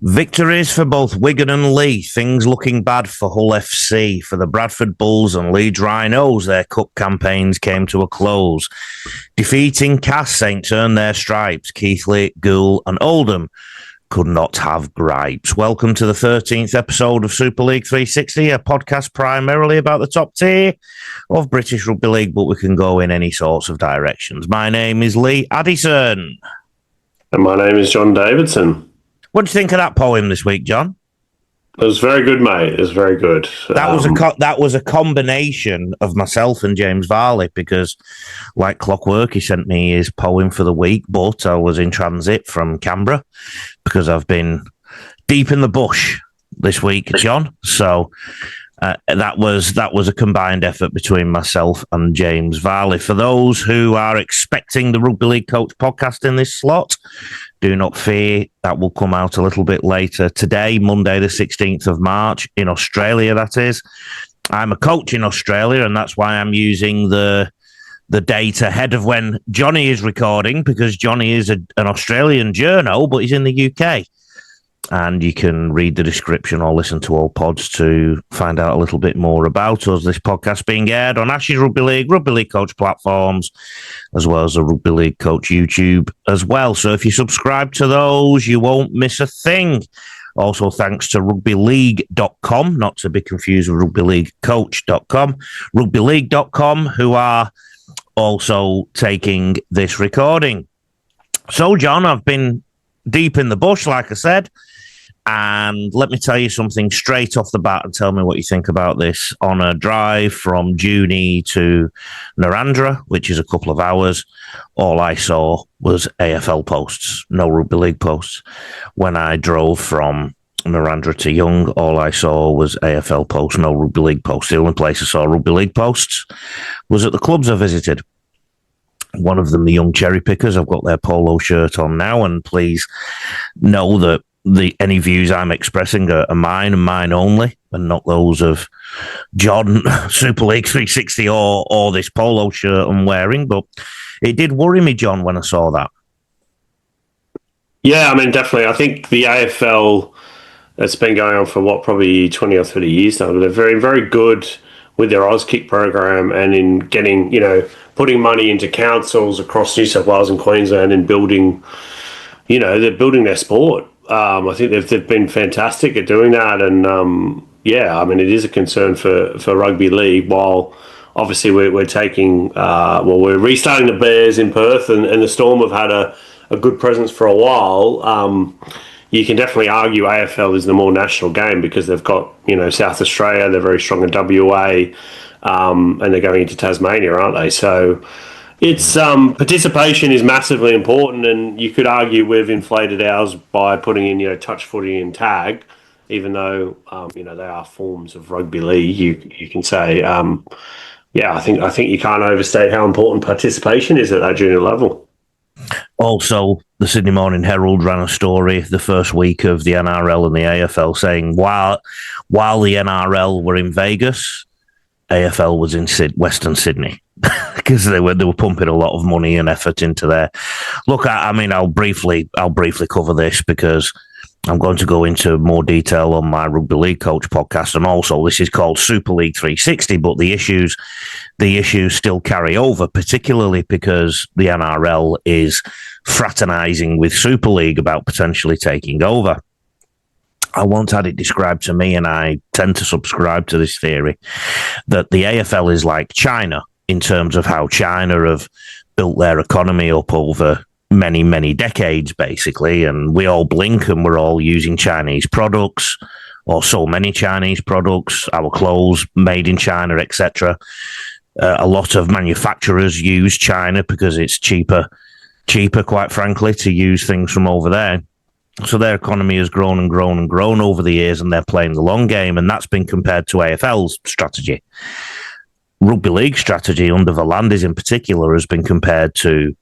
Victories for both Wigan and Leigh. Things looking bad for Hull FC. For the Bradford Bulls and Leeds Rhinos, their cup campaigns came to a close. Defeating Cass Saints earned their stripes. Keighley, Goole and Oldham could not have gripes. Welcome to the 13th episode of Super League 360, a podcast primarily about the top tier of British Rugby League, but we can go in any sorts of directions. My name is Lee Addison. And my name is John Davidson. What do you think of that poem this week, John? It was very good, mate. It was very good. That was a combination of myself and James Varley, because, like clockwork, he sent me his poem for the week, but I was in transit from Canberra because I've been deep in the bush this week, John. So that was a combined effort between myself and James Varley. For those who are expecting the Rugby League Coach podcast in this slot, do not fear, that will come out a little bit later today, Monday the 16th of March, in Australia, that is. I'm a coach in Australia, and that's why I'm using the date ahead of when Johnny is recording, because Johnny is an Australian journo, but he's in the UK. And you can read the description or listen to all pods to find out a little bit more about us. This podcast being aired on Ashes Rugby League Coach platforms, as well as the Rugby League Coach YouTube as well. So if you subscribe to those, you won't miss a thing. Also, thanks to rugbyleague.com, not to be confused with rugbyleaguecoach.com, rugbyleague.com, who are also taking this recording. So, John, I've been deep in the bush, like I said, and let me tell you something straight off the bat and tell me what you think about this. On a drive from Junee to Narrandera, which is a couple of hours, all I saw was AFL posts, no Rugby League posts. When I drove from Narrandera to Young, all I saw was AFL posts, no Rugby League posts. The only place I saw Rugby League posts was at the clubs I visited. One of them, the Young Cherry Pickers. I've got their polo shirt on now, and please know that any views I'm expressing are mine and mine only, and not those of John, Super League 360, or this polo shirt I'm wearing. But it did worry me, John, when I saw that. Yeah, I mean, definitely. I think the AFL, it's been going on for probably 20 or 30 years now. They're very, very good with their Auskick program and in getting, putting money into councils across New South Wales and Queensland and building, they're building their sport. I think they've been fantastic at doing that. And, it is a concern for rugby league, while obviously we're taking, we're restarting the Bears in Perth, and the Storm have had a good presence for a while. You can definitely argue AFL is the more national game because they've got, South Australia, they're very strong in WA, and they're going into Tasmania, aren't they? So it's participation is massively important, and you could argue we've inflated ours by putting in, touch footy and tag, even though, they are forms of rugby league, you can say. I think you can't overstate how important participation is at that junior level. Also, the Sydney Morning Herald ran a story the first week of the NRL and the AFL saying while the NRL were in Vegas, AFL was in Western Sydney, because they were pumping a lot of money and effort into there. Look, I'll briefly cover this because I'm going to go into more detail on my Rugby League Coach podcast, and also this is called Super League 360, but the issues still carry over, particularly because the NRL is fraternising with Super League about potentially taking over. I once had it described to me, and I tend to subscribe to this theory, that the AFL is like China in terms of how China have built their economy up over many, many decades, basically, and we all blink and we're all using Chinese products, or so many Chinese products, our clothes made in China, etc. A lot of manufacturers use China because it's cheaper, quite frankly, to use things from over there. So their economy has grown and grown and grown over the years, and they're playing the long game, and that's been compared to AFL's strategy. Rugby League strategy under Volandis in particular has been compared to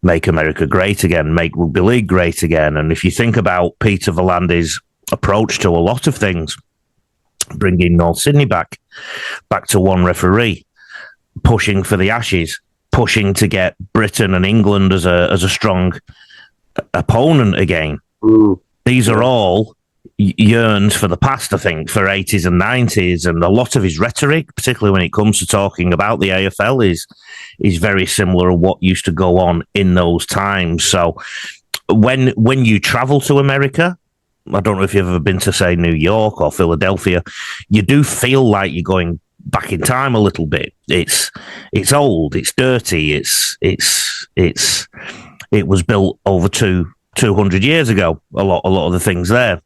make America great again, make Rugby League great again. And if you think about Peter Volandis' approach to a lot of things, bringing North Sydney back to one referee, pushing for the Ashes, pushing to get Britain and England as a strong opponent again. These are all yearns for the past, I think, for 80s and 90s. And a lot of his rhetoric, particularly when it comes to talking about the AFL, is very similar to what used to go on in those times. So when you travel to America, I don't know if you've ever been to, say, New York or Philadelphia, you do feel like you're going back in time a little bit. It's old, it's dirty, it was built over 200 years ago. A lot of the things there.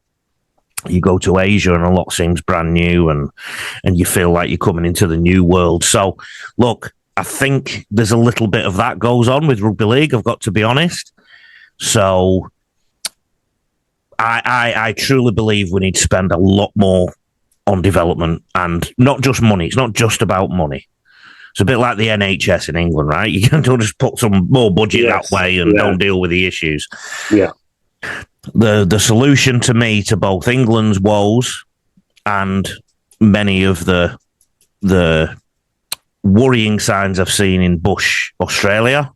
You go to Asia and a lot seems brand new, and you feel like you're coming into the new world. So, look, I think there's a little bit of that goes on with rugby league, I've got to be honest. So I truly believe we need to spend a lot more on development, and not just money. It's not just about money. It's a bit like the NHS in England, right? You can just put some more budget that way and don't deal with the issues. Yeah. The solution to me to both England's woes and many of the worrying signs I've seen in bush Australia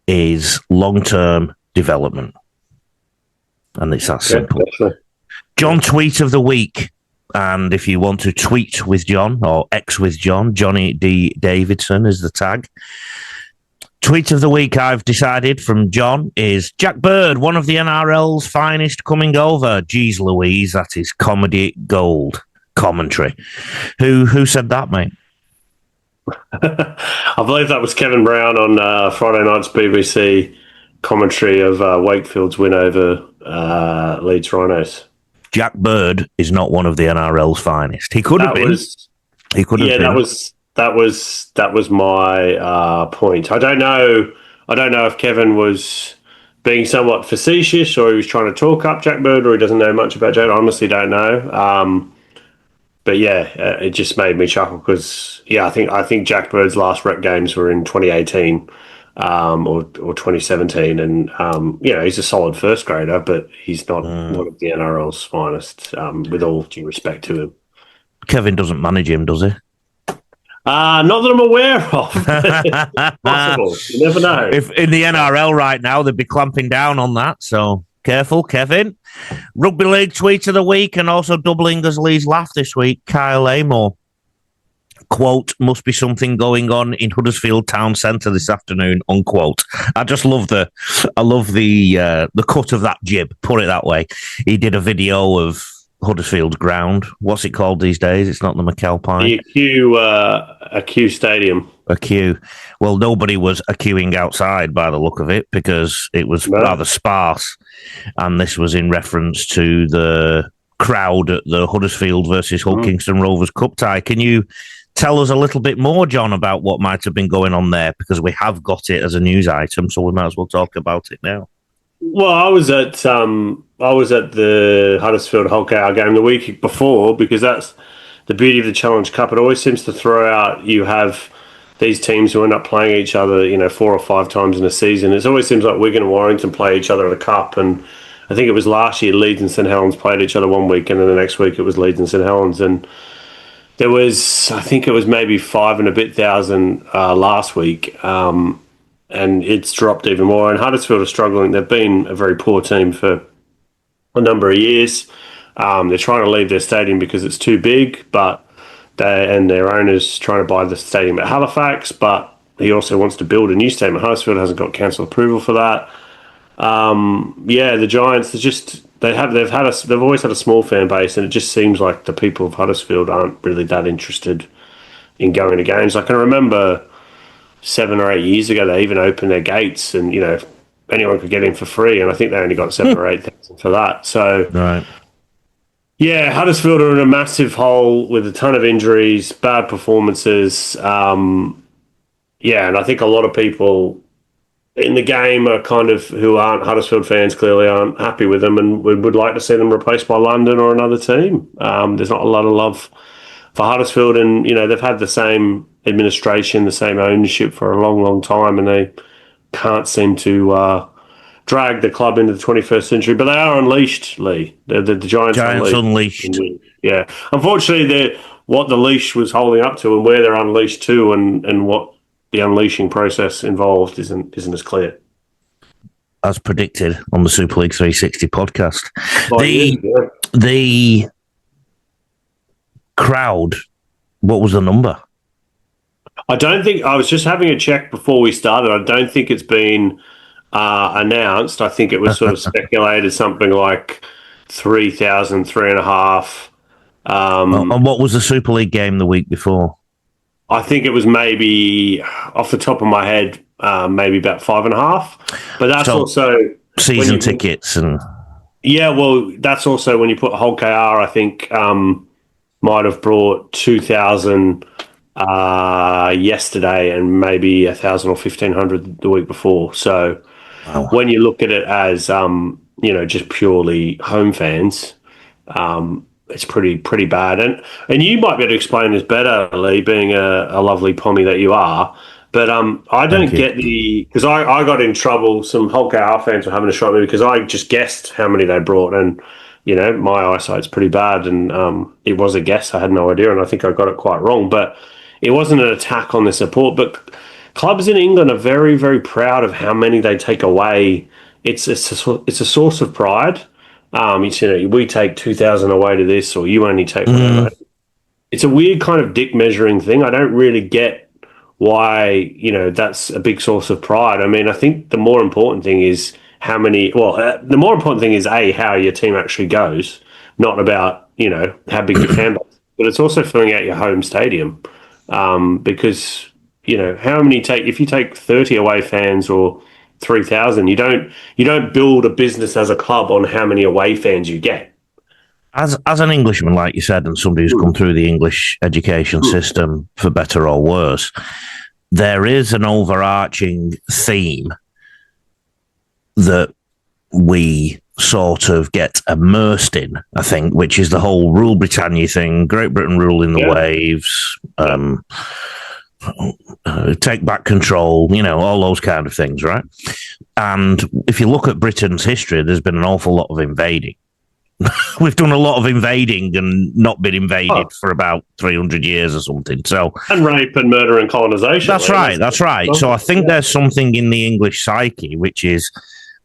is long-term development. And it's that simple. John Tweet of the Week. And if you want to tweet with John or X with John, Johnny D. Davidson is the tag. Tweet of the week I've decided from John is Jack Bird, one of the NRL's finest coming over. Geez Louise, that is comedy gold commentary. Who said that, mate? I believe that was Kevin Brown on Friday night's BBC commentary of Wakefield's win over Leeds Rhinos. Jack Bird is not one of the NRL's finest. He could have been. He could have been. That was my point. I don't know if Kevin was being somewhat facetious, or he was trying to talk up Jack Bird, or he doesn't know much about Jack. I honestly don't know. But yeah, it just made me chuckle because I think Jack Bird's last rep games were in 2018 or 2017, and he's a solid first grader, but he's not one of the NRL's finest. With all due respect to him, Kevin doesn't manage him, does he? Not that I'm aware of. Possible. You never know. If in the NRL right now, they'd be clamping down on that. So careful, Kevin. Rugby League tweet of the week, and also doubling as Lee's laugh this week. Kyle Amor. Quote, must be something going on in Huddersfield Town Centre this afternoon, unquote. I just love the cut of that jib, put it that way. He did a video of Huddersfield ground. What's it called these days? It's not the McAlpine. A Q Stadium. A Q. Well, nobody was a queuing outside by the look of it because it was rather sparse. And this was in reference to the crowd at the Huddersfield versus Hull Kingston Rovers Cup tie. Can you tell us a little bit more, John, about what might have been going on there? Because we have got it as a news item, so we might as well talk about it now. Well, I was at the Huddersfield Hull KR game the week before, because that's the beauty of the Challenge Cup. It always seems to throw out, you have these teams who end up playing each other, 4 or 5 times in a season. It always seems like Wigan and Warrington play each other at a cup, and I think it was last year Leeds and St Helens played each other one week, and then the next week it was Leeds and St Helens, and there was, I think it was maybe 5,000 and a bit last week, and it's dropped even more. And Huddersfield are struggling. They've been a very poor team for a number of years. They're trying to leave their stadium because it's too big, but their owner's trying to buy the stadium at Halifax, but he also wants to build a new stadium at Huddersfield. Hasn't got council approval for that. The Giants, they've always had a small fan base, and it just seems like the people of Huddersfield aren't really that interested in going to games. I can remember 7 or 8 years ago, they even opened their gates, and anyone could get in for free, and I think they only got 7 or 8,000 for that. So, right. Yeah, Huddersfield are in a massive hole with a ton of injuries, bad performances. And I think a lot of people in the game are kind of, who aren't Huddersfield fans, clearly aren't happy with them, and would like to see them replaced by London or another team. There's not a lot of love for Huddersfield, and they've had the same administration, the same ownership for a long, long time, and they can't seem to drag the club into the 21st century. But they are unleashed, Lee. The Giants unleashed. Yeah, unfortunately, what the leash was holding up to, and where they're unleashed to, and what the unleashing process involved isn't as clear. as predicted on the Super League 360 podcast. Oh, The crowd, what was the number? I don't think, I was just having a check before we started. I don't think it's been announced. I think it was sort of speculated something like 3,000, 3,500. And what was the Super League game the week before? I think it was maybe, off the top of my head, maybe about 5,500. But that's also season tickets and well, that's also when you put Whole KR. I think might have brought 2,000 yesterday and maybe 1,000 or 1,500 the week before. So when you look at it as just purely home fans, it's pretty bad. And you might be able to explain this better, Lee, being a lovely pommy that you are. But I don't get because I got in trouble. Some Whole KR fans were having a shot at me because I just guessed how many they brought, and my eyesight's pretty bad, and it was a guess. I had no idea, and I think I got it quite wrong. But it wasn't an attack on the support. But clubs in England are very, very proud of how many they take away. It's a source of pride. We take 2,000 away to this, or you only take whatever. It's a weird kind of dick measuring thing. I don't really get why, that's a big source of pride. I mean, I think the more important thing is how your team actually goes, not about, how big your fan base is. But it's also filling out your home stadium. Because, if you take 30 away fans or 3,000, you don't build a business as a club on how many away fans you get. As an Englishman, like you said, and somebody who's come through the English education system for better or worse, there is an overarching theme that we sort of get immersed in, I think, which is the whole Rule Britannia thing, Great Britain ruling the waves, take back control, all those kind of things, right? And if you look at Britain's history, there's been an awful lot of invading. We've done a lot of invading and not been invaded for about 300 years or something. So, and rape and murder and colonisation. That's right. So I think there's something in the English psyche, which is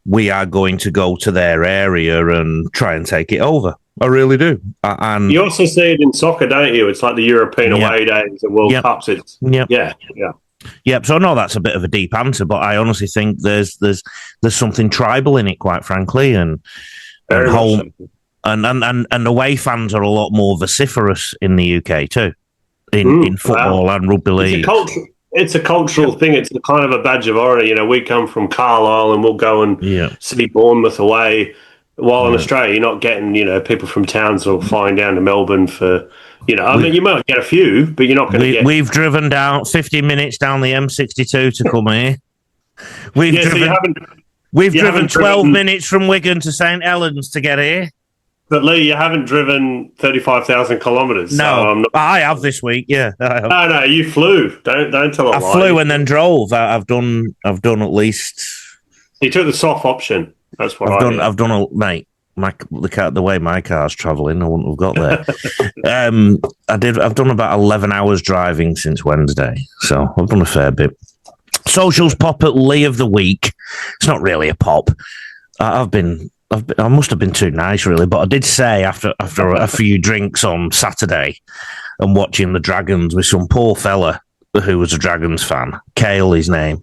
we are going to go to their area and try and take it over. I really do. And you also see it in soccer, don't you? It's like the European away days, the World Cups. It's Yep. So I know that's a bit of a deep answer, but I honestly think there's something tribal in it, quite frankly, and home. And away fans are a lot more vociferous in the UK too, in football and rugby league. It's a cultural thing. It's a kind of a badge of honor. We come from Carlisle and we'll go and see Bournemouth away. While in Australia, you're not getting, people from towns or flying down to Melbourne for, you might get a few, but you're not going to get. We've driven down 50 minutes down the M62 to come here. We've driven 12 minutes from Wigan to St Helens to get here. But Lee, you haven't driven 35,000 kilometres. No, so I have this week. Yeah, no, you flew. Don't tell a lie. I flew and then drove. I've done at least. You took the soft option. That's what I've done, mate. The way my car's travelling, I wouldn't have got there. I've done about 11 hours driving since Wednesday, so I've done a fair bit. Socials pop at Lee of the week. It's not really a pop. I must have been too nice, really, but I did say after a few drinks on Saturday and watching the Dragons with some poor fella who was a Dragons fan, Cale his name,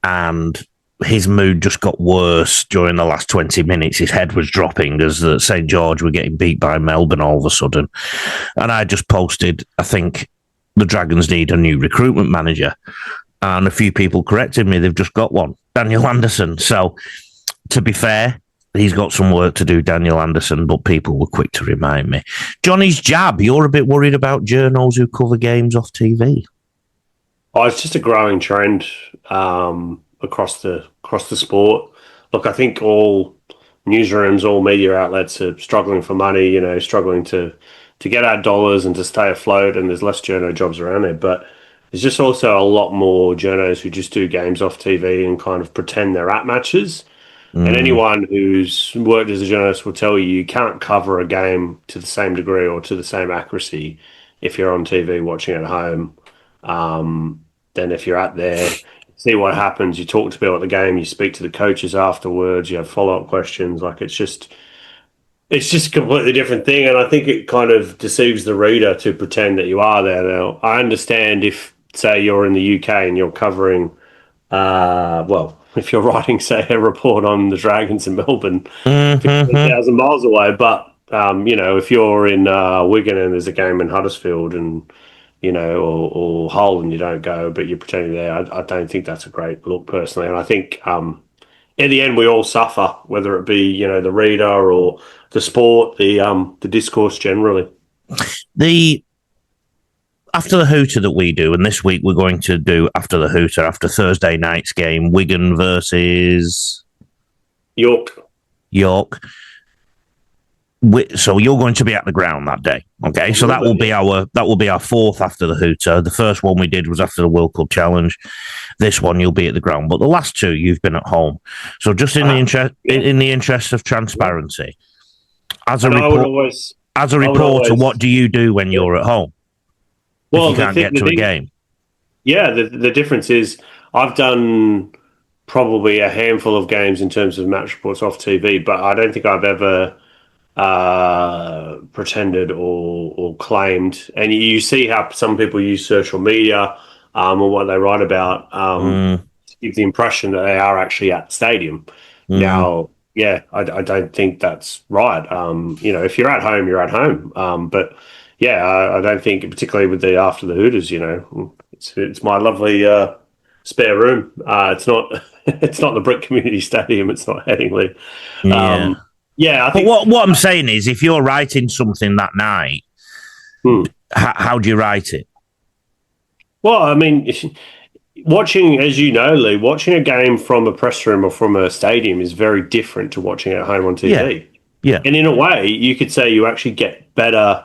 and his mood just got worse during the last 20 minutes. His head was dropping as St George were getting beat by Melbourne all of a sudden. And I just posted, I think the Dragons need a new recruitment manager. And a few people corrected me. They've just got one, Daniel Anderson. So, to be fair, he's got some work to do, Daniel Anderson, but people were quick to remind me. Johnny's jab, you're a bit worried about journos who cover games off TV. Oh, it's just a growing trend across the sport. Look, I think all newsrooms, all media outlets are struggling for money, struggling to get our dollars and to stay afloat, and there's less journo jobs around there. But there's just also a lot more journos who just do games off TV and kind of pretend they're at matches. And anyone who's worked as a journalist will tell you can't cover a game to the same degree or to the same accuracy if you're on TV watching at home than if you're out there. see what happens. You talk to people at the game. You speak to the coaches afterwards. You have follow-up questions. Like it's just a completely different thing, and I think it kind of deceives the reader to pretend that you are there. Now, I understand if, say, you're in the UK and you're covering, if you're writing, say, a report on the Dragons in Melbourne, Mm-hmm. 15,000 miles away, but if you're in Wigan and there's a game in Huddersfield and or Hull and you don't go, but you're pretending there, I don't think that's a great look personally, and I think. In the end, we all suffer, whether it be the reader or the sport, the discourse generally. The after the hooter that we do, and this week we're going to do after the hooter, after Thursday night's game, Wigan versus York. So you're going to be at the ground that day, okay? So that will be our fourth after the hooter. The first one we did was after the World Cup Challenge. This one you'll be at the ground, but the last two you've been at home. So just in the interest of transparency, as a reporter, what do you do when you're at home? Well, if you can't get to a game. Yeah, the difference is I've done probably a handful of games in terms of match reports off TV, but I don't think I've ever pretended or claimed, and you see how some people use social media or what they write about to give the impression that they are actually at the stadium. Now, I don't think that's right. If you're at home, you're at home. But I don't think, particularly with the after the Hooters, it's my lovely spare room. It's not it's not the Brick Community Stadium. It's not Headingley. I think. But what I'm saying is, if you're writing something that night, how do you write it? Well, I mean, watching, as you know, Lee, watching a game from a press room or from a stadium is very different to watching it at home on TV. Yeah. And in a way, you could say you actually get better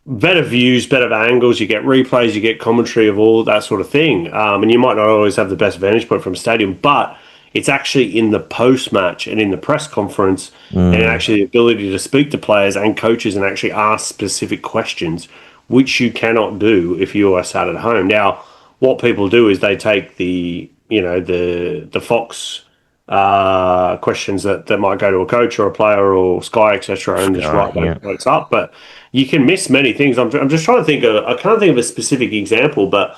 views, better angles, you get replays, you get commentary of all that sort of thing. And you might not always have the best vantage point from a stadium, but it's actually in the post-match and in the press conference and actually the ability to speak to players and coaches and actually ask specific questions, which you cannot do if you are sat at home. Now, what people do is they take the Fox questions that might go to a coach or a player or Sky, etc., and just write those notes up. But you can miss many things. I'm just trying to think I can't think of a specific example, but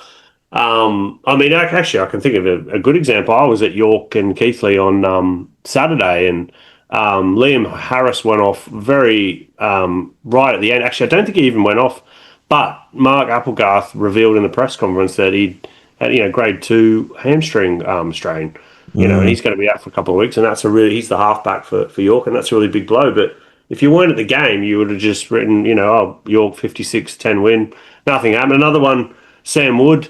I mean, actually, I can think of a good example. I was at York and Keighley on Saturday, and Liam Harris went off very right at the end. Actually, I don't think he even went off, but Mark Applegarth revealed in the press conference that he'd had grade 2 hamstring strain, and he's going to be out for a couple of weeks, and he's the halfback for York, and that's a really big blow. But if you weren't at the game, you would have just written, York 56-10 win. Nothing happened. Another one, Sam Wood.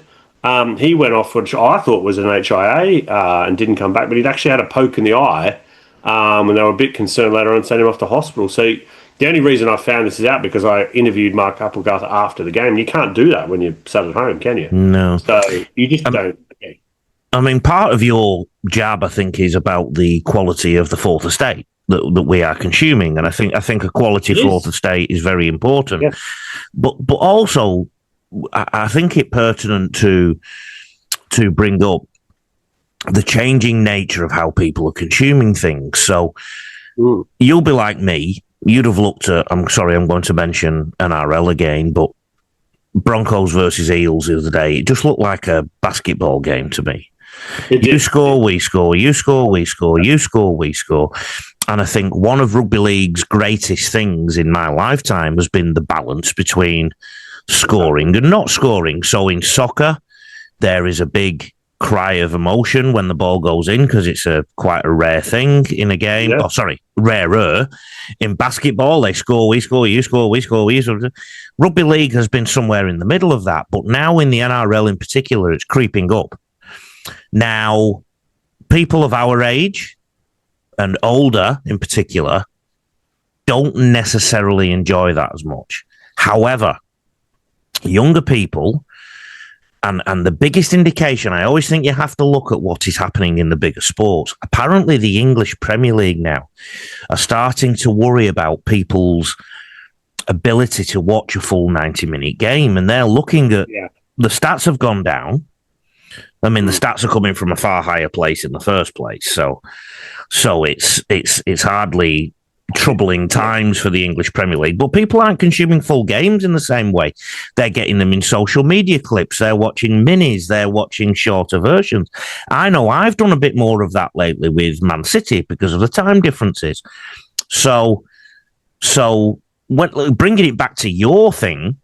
He went off, which I thought was an HIA, and didn't come back, but he'd actually had a poke in the eye, and they were a bit concerned later on and sent him off to hospital. So the only reason I found this is out because I interviewed Mark Applegarth after the game. You can't do that when you're sat at home, can you? No. So you just don't. Okay. I mean, part of your job, I think, is about the quality of the fourth estate that we are consuming, and I think a quality fourth estate is very important. Yeah. But also, I think it pertinent to bring up the changing nature of how people are consuming things. So you'll be like me. You'd have looked at, I'm sorry, I'm going to mention NRL again, but Broncos versus Eels the other day, it just looked like a basketball game to me. You score, we score, you score, we score, you score, we score. And I think one of rugby league's greatest things in my lifetime has been the balance between scoring and not scoring. So in soccer, there is a big cry of emotion when the ball goes in because it's quite a rare thing in a game. Yeah. Oh, sorry, rarer. In basketball, they score, we score, you score, we score, we score. Rugby league has been somewhere in the middle of that, but now in the NRL in particular, it's creeping up. Now, people of our age and older in particular don't necessarily enjoy that as much. However, younger people, and the biggest indication, I always think you have to look at what is happening in the bigger sports. Apparently, the English Premier League now are starting to worry about people's ability to watch a full 90-minute game, and they're looking at the stats have gone down. I mean, the stats are coming from a far higher place in the first place, so it's hardly troubling times for the English Premier League. But people aren't consuming full games in the same way. They're getting them in social media clips. They're watching minis. They're watching shorter versions. I know I've done a bit more of that lately with Man City because of the time differences. So bringing it back to your thing,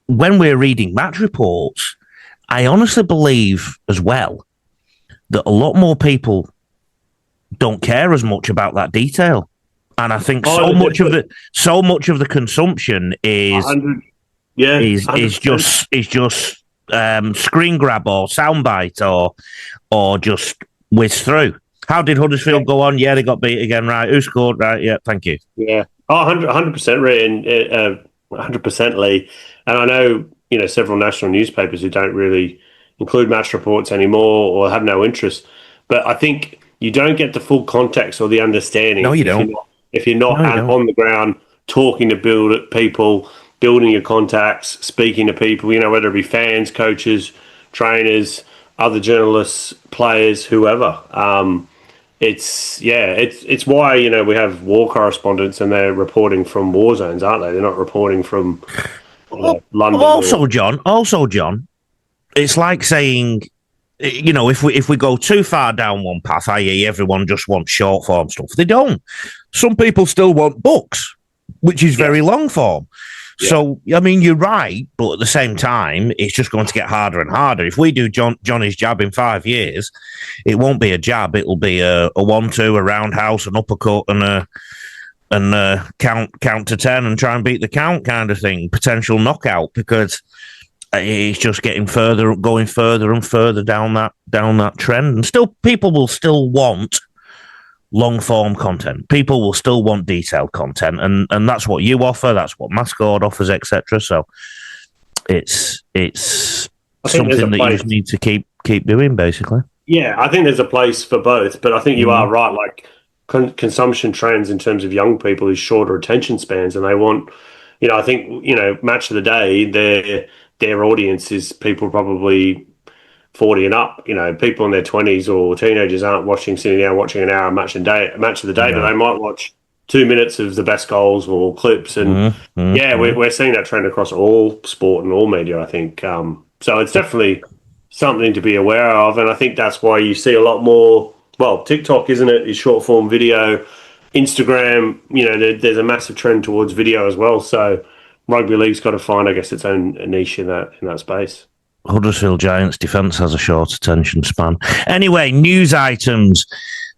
when we're reading match reports, I honestly believe as well that a lot more people don't care as much about that detail, and I think so much of the consumption is just screen grab or soundbite or just whiz through. How did Huddersfield go on? Yeah, they got beat again. Right, who scored? Right, yeah, thank you. Yeah, 100% Ray, and 100% Lee. And I know several national newspapers who don't really include match reports anymore or have no interest, but I think you don't get the full context or the understanding. No, you don't. If you're not on the ground talking to people, building your contacts, speaking to people, whether it be fans, coaches, trainers, other journalists, players, whoever. It's why we have war correspondents and they're reporting from war zones, aren't they? They're not reporting from London. Also, John, it's like saying, if we go too far down one path, i.e., everyone just wants short form stuff, they don't. Some people still want books, which is very long form. Yeah. So, I mean, you're right, but at the same time, it's just going to get harder and harder. If we do Johnny's jab in 5 years, it won't be a jab. It'll be a 1-2, a roundhouse, an uppercut, and count to 10 and try and beat the count kind of thing. Potential knockout, because it's just going further and further down that trend. And still, people will still want long form content. People will still want detailed content, and that's what you offer. That's what Mascot offers, etc. So it's something that you just need to keep doing, basically. Yeah, I think there's a place for both, but I think you are right. Like consumption trends in terms of young people is shorter attention spans, and they want, I think match of the day, their audience is people probably 40 and up. People in their 20s or teenagers aren't sitting down watching an hour match of the day, but they might watch 2 minutes of the best goals or clips. And we're seeing that trend across all sport and all media, I think. So it's definitely something to be aware of. And I think that's why you see a lot more, TikTok, isn't it, is short form video. Instagram, there's a massive trend towards video as well. So rugby league's got to find, I guess, its own niche in that space. Huddersfield Giants defence has a short attention span. Anyway, news items.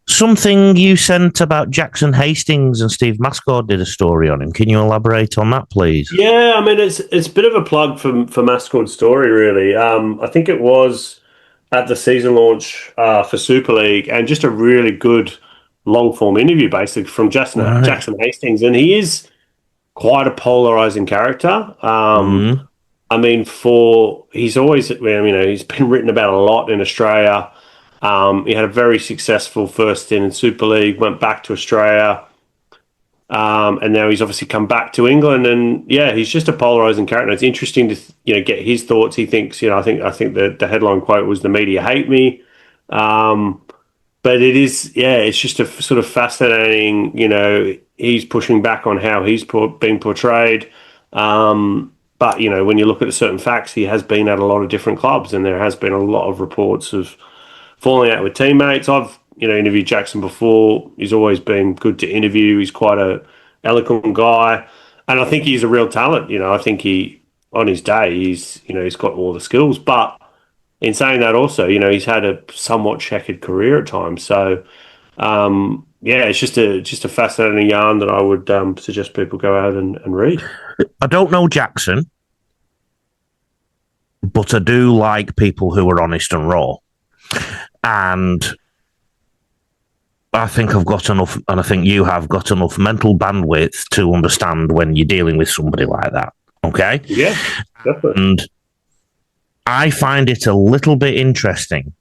Something you sent about Jackson Hastings, and Steve Mascot did a story on him. Can you elaborate on that, please? Yeah, I mean, it's a bit of a plug for Mascot's story, really. I think it was at the season launch for Super League, and just a really good long-form interview, basically, from Jackson Hastings. And he is quite a polarising character. I mean, he's been written about a lot in Australia. He had a very successful first stint in Super League, went back to Australia, and now he's obviously come back to England. And he's just a polarising character. It's interesting to get his thoughts. He thinks, I think the headline quote was "The media hate me," but it is, it's just a sort of fascinating. He's pushing back on how he's being portrayed. But, when you look at certain facts, he has been at a lot of different clubs, and there has been a lot of reports of falling out with teammates. I've, interviewed Jackson before. He's always been good to interview. He's quite a eloquent guy, and I think he's a real talent. I think on his day, he's got all the skills. But in saying that also, he's had a somewhat checkered career at times. So, it's just a fascinating yarn that I would suggest people go out and read. I don't know Jackson, but I do like people who are honest and raw. And I think I've got enough, and I think you have got enough mental bandwidth to understand when you're dealing with somebody like that. Okay? Yeah, definitely. And I find it a little bit interesting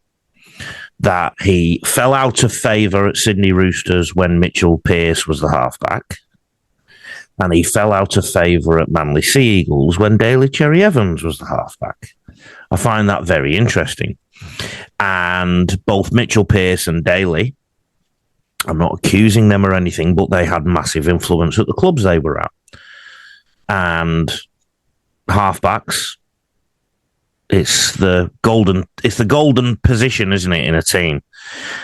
that he fell out of favour at Sydney Roosters when Mitchell Pearce was the halfback. And he fell out of favour at Manly Sea Eagles when Daly Cherry Evans was the halfback. I find that very interesting. And both Mitchell Pearce and Daly, I'm not accusing them or anything, but they had massive influence at the clubs they were at. And halfbacks, it's the golden position, isn't it, in a team?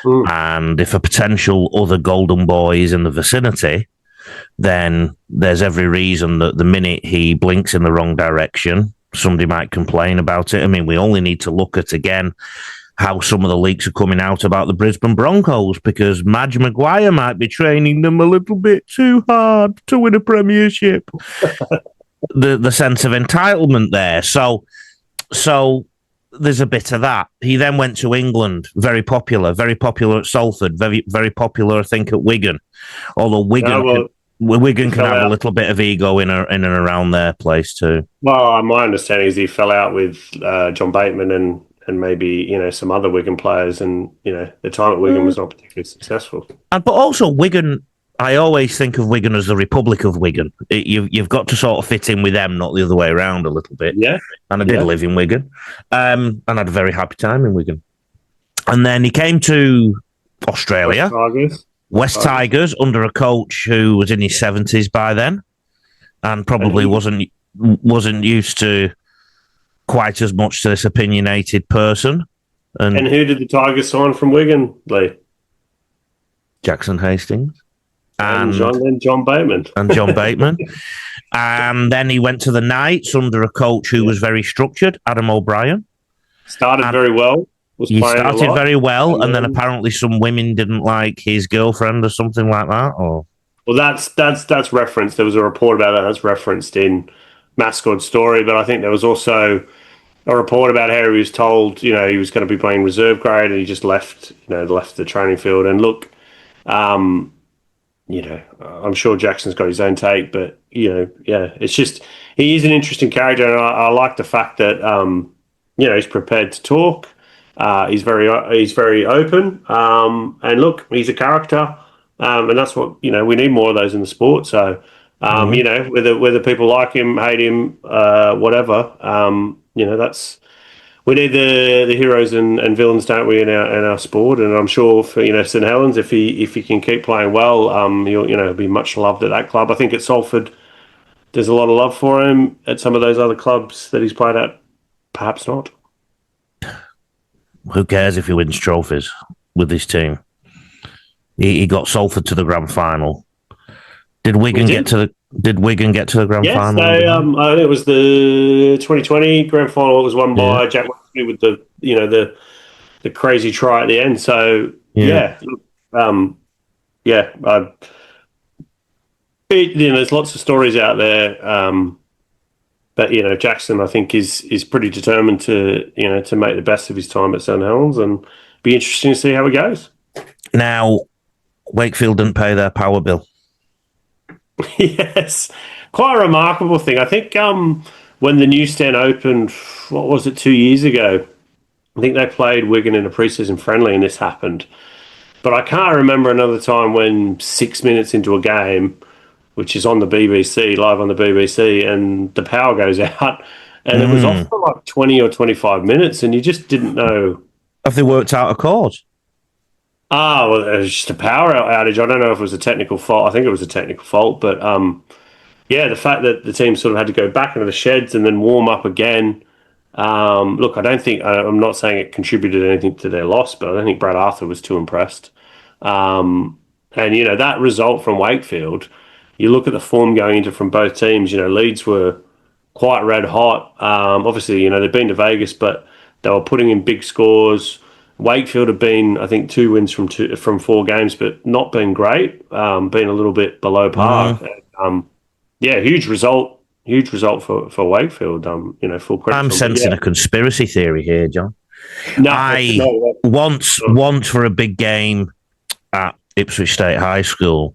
And if a potential other golden boy is in the vicinity, then there's every reason that the minute he blinks in the wrong direction, somebody might complain about it. I mean, we only need to look at, again, how some of the leaks are coming out about the Brisbane Broncos, because Madge Maguire might be training them a little bit too hard to win a premiership. the sense of entitlement there. So there's a bit of that. He then went to England, very popular at Salford, very, very popular, I think, at Wigan. Although Wigan can have a little bit of ego in and around their place too. Well, my understanding is he fell out with John Bateman and maybe, some other Wigan players, and, the time at Wigan was not particularly successful. But also Wigan, I always think of Wigan as the Republic of Wigan. You've got to sort of fit in with them, not the other way around a little bit. Yeah. And I did live in Wigan, and had a very happy time in Wigan. And then he came to Australia, West Tigers, under a coach who was in his 70s by then, and probably wasn't used to quite as much to this opinionated person. And who did the Tigers sign from Wigan, Lee? Jackson Hastings. And John Bateman. And John Bateman. And then he went to the Knights under a coach who was very structured, Adam O'Brien. Started very well. He started very well, and then apparently some women didn't like his girlfriend or something like that. Or well, that's referenced. There was a report about that. That's referenced in Mascot's story, but I think there was also a report about how he was told, he was going to be playing reserve grade, and he just left the training field. And look, I'm sure Jackson's got his own take, but it's just, he is an interesting character, and I like the fact that he's prepared to talk. He's very open, and look, he's a character, and that's what we need more of those in the sport. So whether people like him, hate him, whatever, that's, we need the heroes and villains, don't we, in our sport? And I'm sure for St Helens, if he can keep playing well, he'll be much loved at that club. I think at Salford, there's a lot of love for him. At some of those other clubs that he's played at, perhaps not. Who cares if he wins trophies with his team? He got Salford to the grand final. Did Wigan get to the grand final? Yes, I think it was the 2020 grand final. It was won by Jack Wesley with the crazy try at the end. So there's lots of stories out there. But Jackson, I think, is pretty determined to make the best of his time at St Helens, and be interesting to see how it goes. Now, Wakefield didn't pay their power bill. Yes, quite a remarkable thing. I think when the newsstand opened, what was it, 2 years ago? I think they played Wigan in a pre-season friendly, and this happened. But I can't remember another time when 6 minutes into a game, which is on the BBC, live on the BBC, and the power goes out, and it was off for like 20 or 25 minutes, and you just didn't know. Have they worked out a cause? Well, it was just a power outage. I don't know if it was a technical fault. I think it was a technical fault, but the fact that the team sort of had to go back into the sheds and then warm up again. Look, I'm not saying it contributed anything to their loss, but I don't think Brad Arthur was too impressed. And that result from Wakefield, you look at the form going into from both teams. Leeds were quite red hot. Obviously, they've been to Vegas, but they were putting in big scores. Wakefield have been, I think, 2 wins from 4 games, but not been great. Been a little bit below par. Huge result for Wakefield. Full credit. I'm sensing a conspiracy theory here, John. No, once for a big game at Ipswich State High School,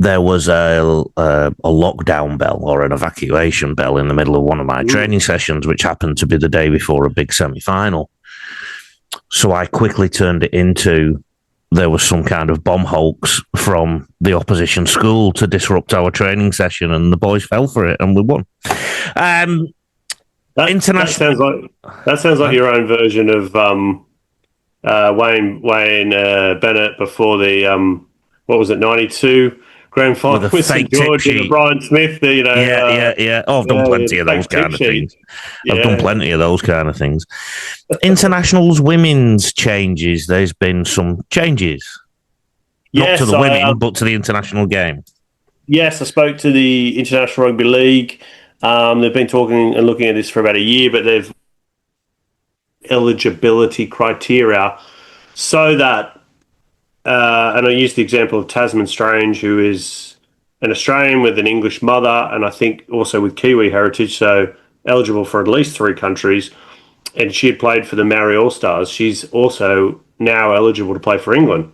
there was a lockdown bell or an evacuation bell in the middle of one of my training sessions, which happened to be the day before a big semi-final. So I quickly turned it into there was some kind of bomb hoax from the opposition school to disrupt our training session, and the boys fell for it, and we won. That sounds like your own version of Wayne Bennett before the what was it, 92 grand with final a with St fake tip George and sheet. Brian Smith. Yeah. Oh, I've done plenty of those fake tip kind of sheet. things. I've done Yeah. plenty of those kind of things. Internationals women's changes. There's been some changes, not to Yes, the women, but to the international game. yes, I spoke to the International Rugby League. They've been talking and looking at this for about a year, but they've eligibility criteria so that, and I use the example of Tasman Strange, who is an Australian with an English mother, and I think also with Kiwi heritage, so eligible for at least 3 countries. And she had played for the Maori All Stars. She's also now eligible to play for England.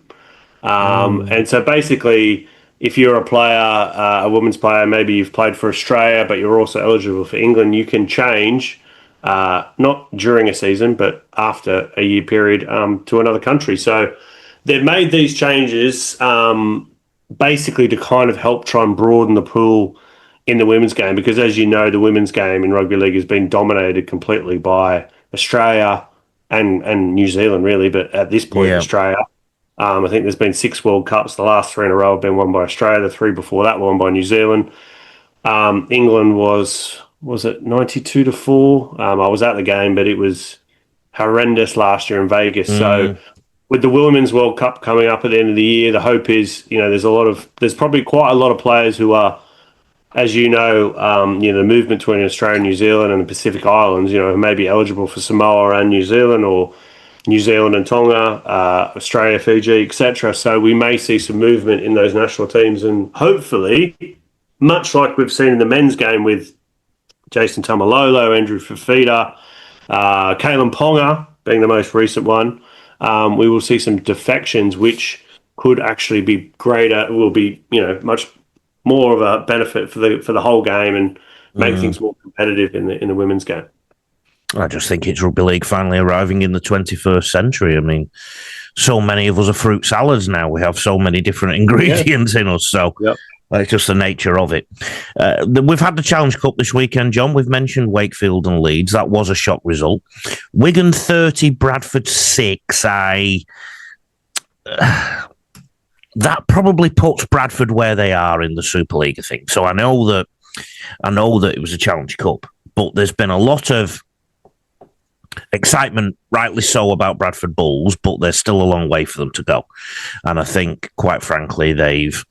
And so basically, if you're a player, a women's player, maybe you've played for Australia, but you're also eligible for England, you can change, not during a season, but after a year period, to another country. So they've made these changes basically to kind of help try and broaden the pool in the women's game, because as you know, the women's game in rugby league has been dominated completely by Australia and New Zealand, really. But at this point, Yeah. Australia. I think there's been 6 World Cups. The last 3 in a row have been won by Australia. The 3 before that were won by New Zealand. England was it 92-4? I was at the game, but it was horrendous last year in Vegas. So with the Women's World Cup coming up at the end of the year, the hope is, there's probably quite a lot of players who are, as the movement between Australia and New Zealand and the Pacific Islands, who may be eligible for Samoa and New Zealand, or New Zealand and Tonga, Australia, Fiji, etc. So we may see some movement in those national teams, and hopefully, much like we've seen in the men's game with Jason Tamalolo, Andrew Fafita, Kalen Ponga being the most recent one, we will see some defections, which could actually be greater. Will be much more of a benefit for the whole game and make things more competitive in the women's game. I just think it's rugby league finally arriving in the 21st century. I mean, so many of us are fruit salads now. We have so many different ingredients in us. So it's just the nature of it. We've had the Challenge Cup this weekend, John. We've mentioned Wakefield and Leeds. That was a shock result. Wigan 30, Bradford 6. That probably puts Bradford where they are in the Super League, I think. So I know that it was a Challenge Cup, but there's been a lot of excitement, rightly so, about Bradford Bulls, but there's still a long way for them to go. And I think, quite frankly, they've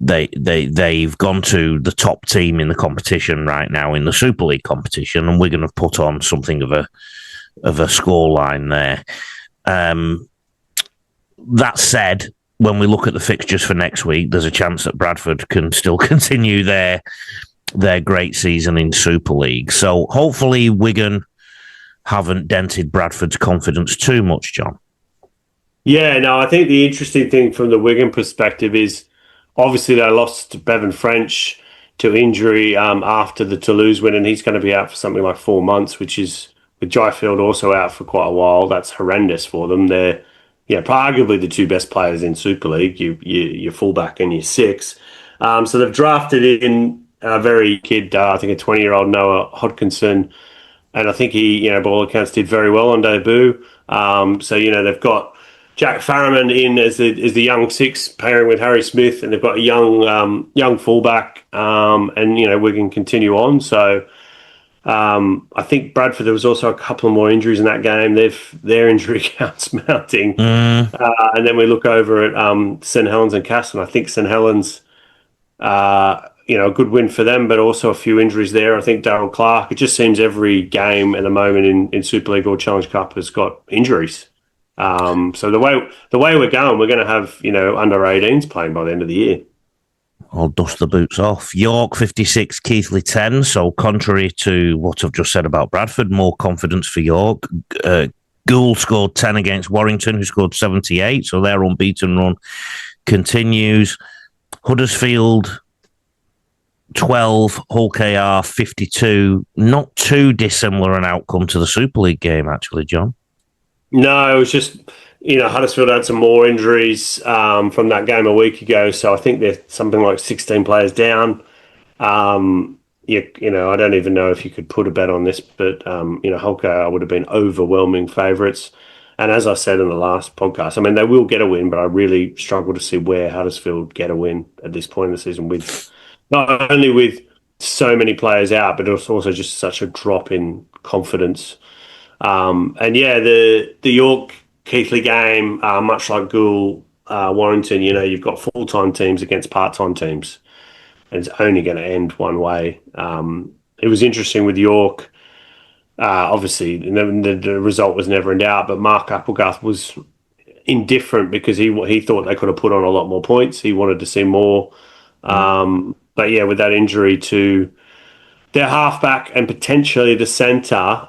gone to the top team in the competition right now in the Super League competition, and we're going to put on something of a scoreline there. That said, when we look at the fixtures for next week, there's a chance that Bradford can still continue their great season in Super League. So hopefully Wigan haven't dented Bradford's confidence too much, John. Yeah, no, I think the interesting thing from the Wigan perspective is obviously they lost Bevan French to injury after the Toulouse win, and he's going to be out for something like 4 months, which is, with Dryfield also out for quite a while, that's horrendous for them. They're arguably the 2 best players in Super League, your fullback and your 6. So they've drafted in a very kid, I think a 20-year-old Noah Hodkinson, and I think he, by all accounts, did very well on debut. So they've got Jack Farriman in as the young 6 pairing with Harry Smith, and they've got a young fullback, and Wigan continue on. So I think Bradford, there was also a couple of more injuries in that game. Their injury count's mounting, and then we look over at St Helens and Castle. I think St Helens, a good win for them, but also a few injuries there. I think Darryl Clark. It just seems every game at the moment in Super League or Challenge Cup has got injuries. So the way we're going, we're going to have under 18s playing by the end of the year. I'll dust the boots off. York 56, Keighley 10. So contrary to what I've just said about Bradford, more confidence for York. Gould scored 10 against Warrington, who scored 78. So their unbeaten run continues. Huddersfield 12, Hull KR 52. Not too dissimilar an outcome to the Super League game, actually, John. No, it was just, Huddersfield had some more injuries from that game a week ago. So I think they're something like 16 players down. I don't even know if you could put a bet on this, but Hulk would have been overwhelming favourites. And as I said in the last podcast, I mean they will get a win, but I really struggle to see where Huddersfield get a win at this point in the season with not only with so many players out, but it's also just such a drop in confidence. And yeah, the York Keighley game, much like Gould, Warrington, you've got full time teams against part time teams, and it's only going to end one way. It was interesting with York. Obviously, the result was never in doubt, but Mark Applegarth was indifferent because he thought they could have put on a lot more points. He wanted to see more. But yeah, with that injury to their halfback and potentially the centre,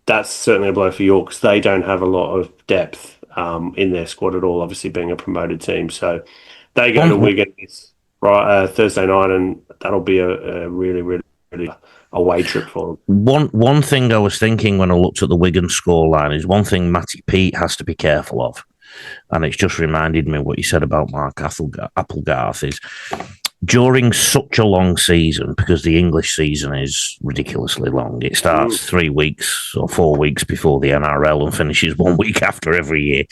that's certainly a blow for York because they don't have a lot of depth in their squad at all, obviously being a promoted team. So they go to Wigan Thursday night, and that'll be a really, really, really away trip for them. One thing I was thinking when I looked at the Wigan scoreline is one thing Matty Pete has to be careful of, and it's just reminded me what you said about Mark Applegarth is during such a long season, because the English season is ridiculously long. It starts 3 weeks or 4 weeks before the NRL and finishes 1 week after every year.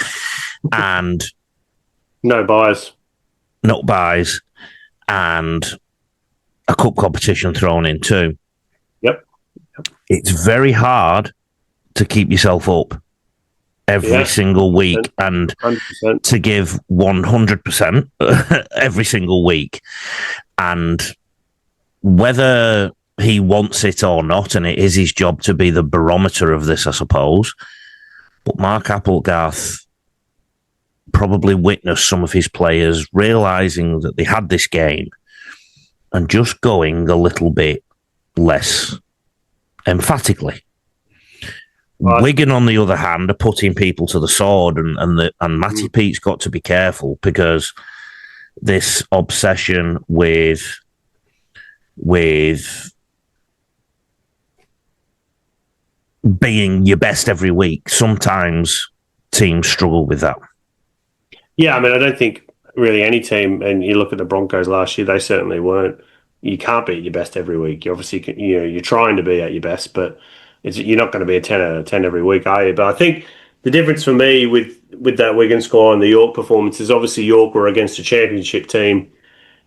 And no buys. And a cup competition thrown in too. Yep. It's very hard to keep yourself up every single week 100%. And to give 100% every single week. And whether he wants it or not, and it is his job to be the barometer of this, I suppose, but Mark Applegarth probably witnessed some of his players realising that they had this game and just going a little bit less emphatically. Right. Wigan, on the other hand, are putting people to the sword, and Matty Pete's got to be careful because this obsession with being your best every week, sometimes teams struggle with that. Yeah, I mean, I don't think really any team, and you look at the Broncos last year, they certainly weren't. You can't be at your best every week. You obviously, you're trying to be at your best, but you're not going to be a 10 out of 10 every week, are you? But I think the difference for me with that Wigan score and the York performance is obviously York were against a championship team,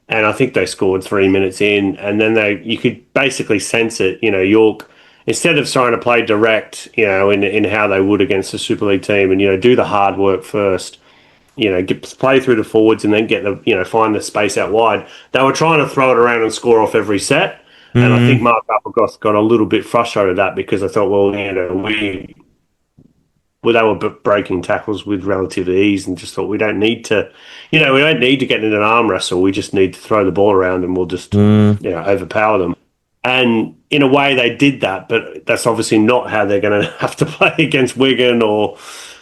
and I think they scored 3 minutes in, and then you could basically sense it. York, instead of trying to play direct, in how they would against a Super League team, and do the hard work first, play through the forwards and then get find the space out wide. They were trying to throw it around and score off every set. And I think Mark Applegarth got a little bit frustrated with that because I thought, they were breaking tackles with relative ease and just thought we don't need to, we don't need to get in an arm wrestle. We just need to throw the ball around and we'll just, overpower them. And in a way they did that, but that's obviously not how they're going to have to play against Wigan or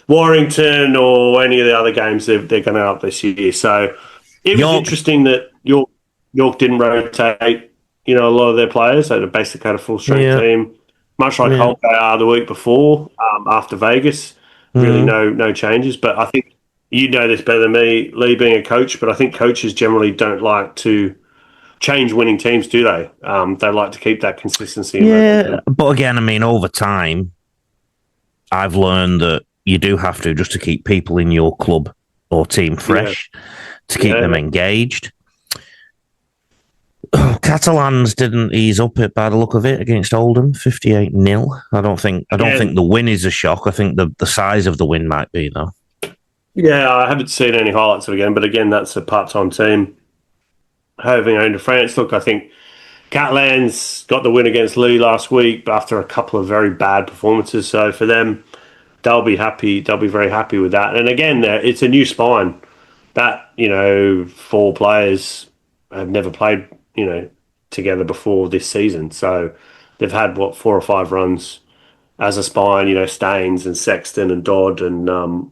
Warrington or any of the other games they're going to up this year. So it was interesting that York didn't rotate, a lot of their players. They basically had a full-strength team, much like Hulk the week before after Vegas. Really no changes. But I think you know this better than me, Lee, being a coach, but I think coaches generally don't like to change winning teams, do they? They like to keep that consistency. Yeah, but again, I mean, over time, I've learned that you do have to, just to keep people in your club or team fresh, to keep them engaged. Catalans didn't ease up it by the look of it against Oldham, 58-0. I don't think the win is a shock. I think the size of the win might be, though. Yeah, I haven't seen any highlights of it again, but again, that's a part-time team. Hoving into France. Look, I think Catalans got the win against Leigh last week after a couple of very bad performances. So for them, they'll be happy. They'll be very happy with that. And again, it's a new spine. That 4 players have never played together before this season. So they've had 4 or 5 runs as a spine. Staines and Sexton and Dodd and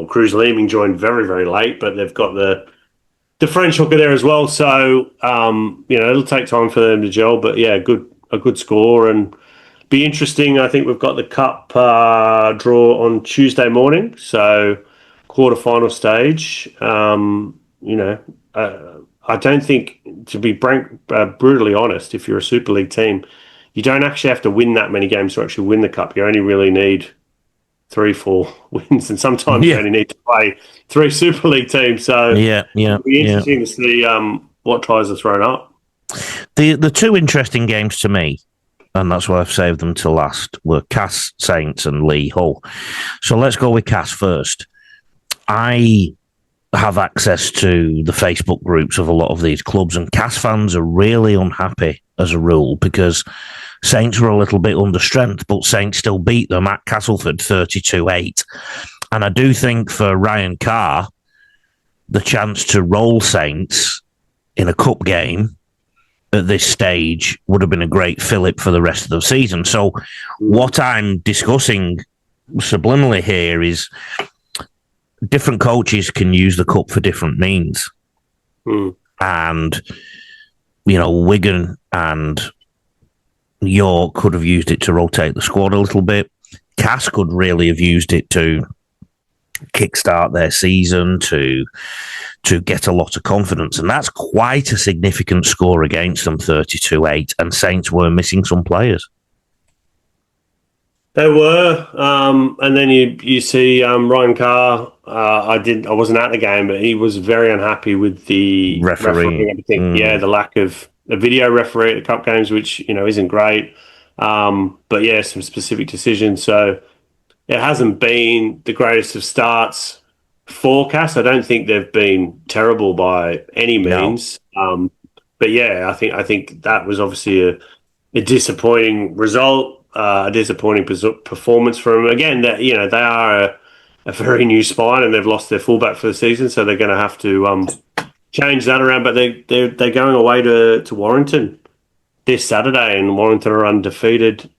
Cruz Leeming joined very, very late, but they've got the French hooker there as well. So it'll take time for them to gel. But yeah, a good score and be interesting. I think we've got the cup draw on Tuesday morning, so quarterfinal stage. I don't think, to be brutally honest, if you're a Super League team, you don't actually have to win that many games to actually win the cup. You only really need 3-4 wins, and sometimes you Yeah, only need to play 3 Super League teams. So yeah, it'll be interesting to see what ties are thrown up. The two interesting games to me, and that's why I've saved them to last, were Cass Saints and Leigh Hull. So let's go with Cass first. I have access to the Facebook groups of a lot of these clubs, and Cass fans are really unhappy as a rule because Saints were a little bit under strength, but Saints still beat them at Castleford 32-8. And I do think for Ryan Carr, the chance to roll Saints in a cup game at this stage would have been a great fillip for the rest of the season. So what I'm discussing subliminally here is different coaches can use the cup for different means. And, Wigan and York could have used it to rotate the squad a little bit. Cass could really have used it to kickstart their season, to get a lot of confidence. And that's quite a significant score against them, 32-8. And Saints were missing some players. They were. And then you see Ryan Carr. I wasn't at the game, but he was very unhappy with the refereeing and everything. Yeah, the lack of a video referee at the cup games, which, isn't great. But yeah, some specific decisions. So it hasn't been the greatest of starts for Cass. I don't think they've been terrible by any means. No. But yeah, I think that was obviously a disappointing result, a disappointing performance from them. Again, that they are a very new spine and they've lost their fullback for the season, so they're going to have to change that around. But they're going away to Warrington this Saturday, and Warrington are undefeated.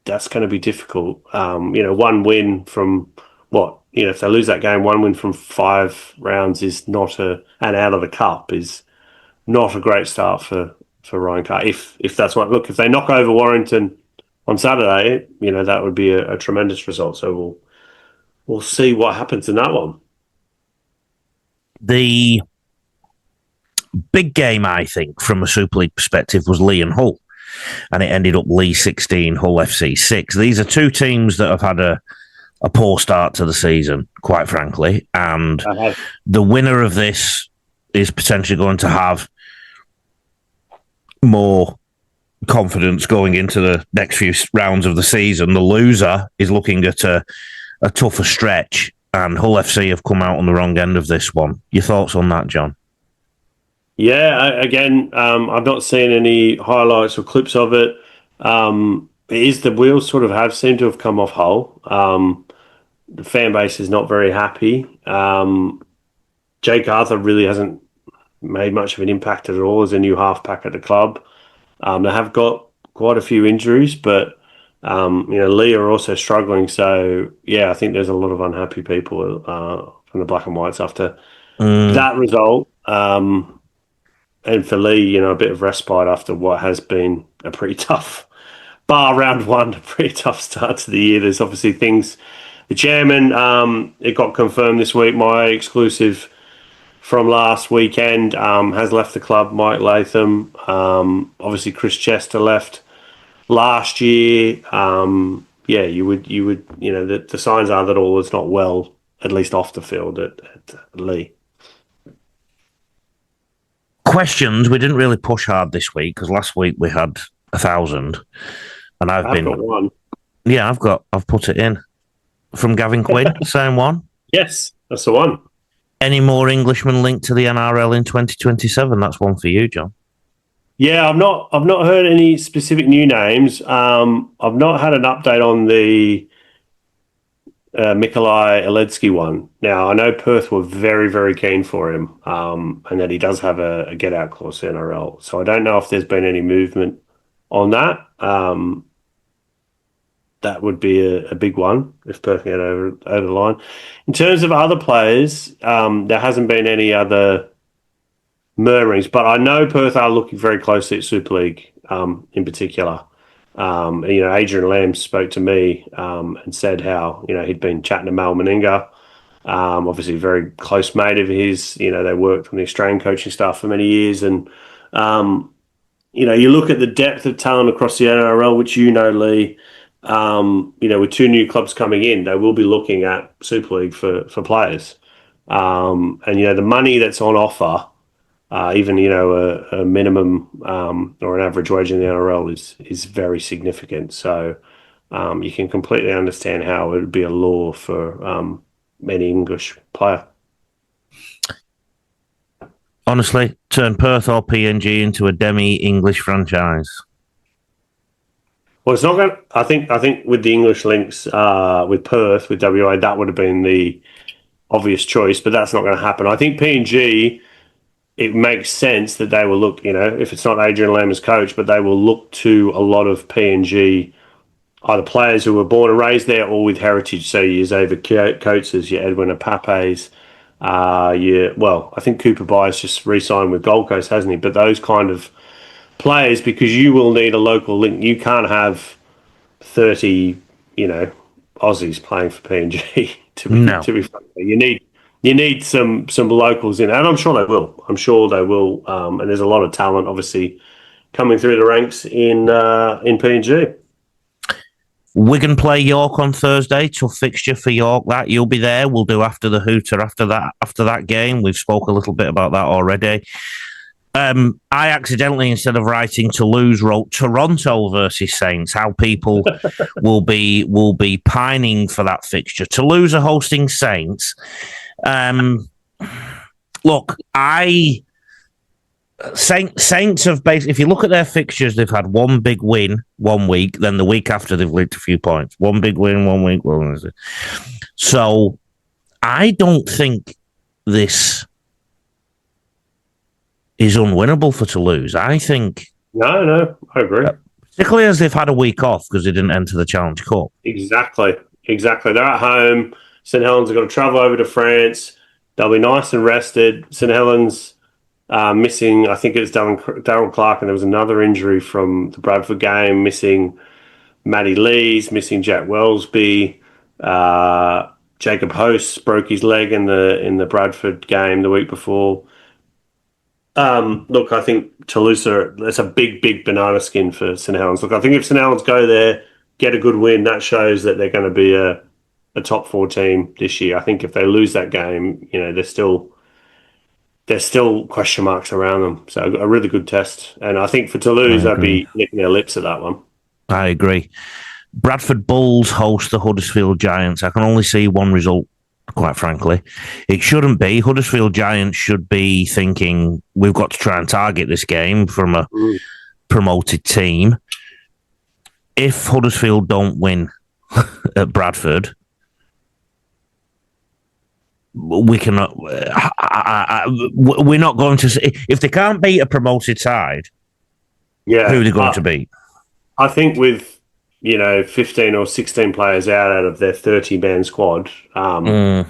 That's going to be difficult. One win from if they lose that game, 1 win from 5 rounds is not and out of the cup is not a great start for Ryan Carr. If that's what, look, if they knock over Warrington on Saturday, that would be a tremendous result. So we'll see what happens in that one. The big game, I think, from a Super League perspective, was Leigh and Hull. And it ended up Leigh 16, Hull FC 6. These are two teams that have had a poor start to the season, quite frankly. And the winner of this is potentially going to have more confidence going into the next few rounds of the season. The loser is looking at a tougher stretch, and Hull FC have come out on the wrong end of this one. Your thoughts on that, John? Yeah, again, I've not seen any highlights or clips of it. The wheels sort of have seemed to have come off Hull. The fan base is not very happy. Jake Arthur really hasn't made much of an impact at all as a new halfback at the club. They have got quite a few injuries, but Leigh are also struggling. So yeah, I think there's a lot of unhappy people from the Black and Whites after that result. And for Leigh, a bit of respite after what has been a pretty tough, round one, a pretty tough start to the year. There's obviously things. The chairman, it got confirmed this week, my exclusive from last weekend, has left the club, Mike Latham. Obviously, Chris Chester left last year. You would, the signs are that all is not well, at least off the field at Leigh. Questions. We didn't really push hard this week because last week we had 1,000, and I've got one. Yeah, I've put it in from Gavin Quinn. Same one. Yes, that's the one. Any more Englishmen linked to the NRL in 2027? That's one for you, John. Yeah, I've not heard any specific new names. I've not had an update on the Mikolai Eledzki one. Now, I know Perth were very, very keen for him, and that he does have a get-out clause to NRL. So I don't know if there's been any movement on that. That would be a big one if Perth get over the line. In terms of other players, there hasn't been any other murmurings, but I know Perth are looking very closely at Super League in particular. Adrian Lamb spoke to me and said how he'd been chatting to Mal Meninga Obviously, very close mate of his. They worked on the Australian coaching staff for many years, and you look at the depth of talent across the NRL, which Lee. With two new clubs coming in, they will be looking at Super League for players. And the money that's on offer, even a minimum or an average wage in the NRL is very significant. So you can completely understand how it would be a lure for any English player. Honestly, turn Perth or PNG into a demi-English franchise. Well, it's not going to, I think with the English links with Perth, with WA, that would have been the obvious choice, but that's not going to happen. I think PNG, it makes sense that they will look, if it's not Adrian Lam as coach, but they will look to a lot of PNG, either players who were born and raised there or with heritage. So your Xavier Coates, your Edwin Apapes, I think Cooper Byers just re-signed with Gold Coast, hasn't he? But those kind of players, because you will need a local link. You can't have 30, Aussies playing for PNG to be frank. You need some locals in, and I'm sure they will. And there's a lot of talent, obviously, coming through the ranks in PNG. Wigan play York on Thursday. Tough fixture for York. That you'll be there. We'll do after the hooter after that game. We've spoke a little bit about that already. I accidentally, instead of writing Toulouse, wrote Toronto versus Saints. How people will be pining for that fixture. Toulouse are hosting Saints. Look, Saints have basically, if you look at their fixtures, they've had one big win 1 week, then the week after they've leaked a few points. One big win 1 week. So I don't think this is unwinnable for Toulouse. I think... No, I agree. Particularly as they've had a week off because they didn't enter the Challenge Cup. Exactly. They're at home. St Helens are going to travel over to France. They'll be nice and rested. St Helens missing, I think it was Darryl Clark, and there was another injury from the Bradford game, missing Matty Lees, missing Jack Wellesby. Jacob Host broke his leg in the Bradford game the week before. Look, I think Toulouse, that's a big banana skin for St Helens. Look, I think if St Helens go there, get a good win, that shows that they're going to be a top 4 team this year. I think if they lose that game, there's still question marks around them. So a really good test. And I think for Toulouse, they'd be licking their lips at that one. I agree. Bradford Bulls host the Huddersfield Giants. I can only see one result, quite frankly. It shouldn't be. Huddersfield Giants should be thinking, we've got to try and target this game from a promoted team. If Huddersfield don't win at Bradford, we cannot. We're not going to see. If they can't beat a promoted side, who are they going to beat? I think with 15 or 16 players out of their 30-man squad, I